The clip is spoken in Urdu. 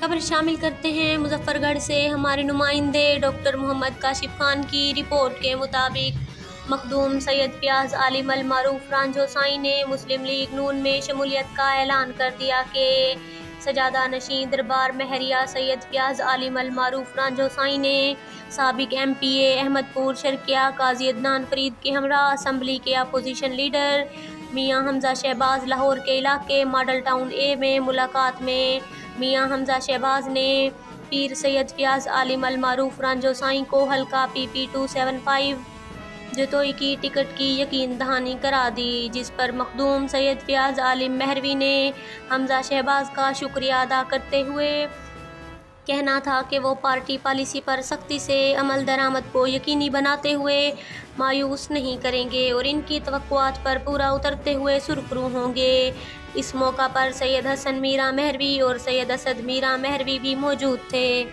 خبر شامل کرتے ہیں مظفر گڑھ سے۔ ہمارے نمائندے ڈاکٹر محمد کاشف خان کی رپورٹ کے مطابق مخدوم سید فیاض عالم المعروف رانجھوسائی نے مسلم لیگ نون میں شمولیت کا اعلان کر دیا کہ سجادہ نشین دربار مہریہ سید فیاض عالم المعروف رانجھوسائی نے سابق ایم پی اے احمد پور شرقیہ قاضی عدنان فرید کے ہمراہ اسمبلی کے اپوزیشن لیڈر میاں حمزہ شہباز لاہور کے علاقے ماڈل ٹاؤن اے میں ملاقات میں میاں حمزہ شہباز نے پیر سید فیاض عالم المعروف رانجھوسائی کو حلقہ PP 275 جتوئی کی ٹکٹ کی یقین دہانی کرا دی، جس پر مخدوم سید فیاض عالم مہروی نے حمزہ شہباز کا شکریہ ادا کرتے ہوئے کہنا تھا کہ وہ پارٹی پالیسی پر سختی سے عمل درآمد کو یقینی بناتے ہوئے مایوس نہیں کریں گے اور ان کی توقعات پر پورا اترتے ہوئے سرخرو ہوں گے۔ اس موقع پر سید حسن میرا مہروی اور سید اسد میرا مہروی بھی موجود تھے۔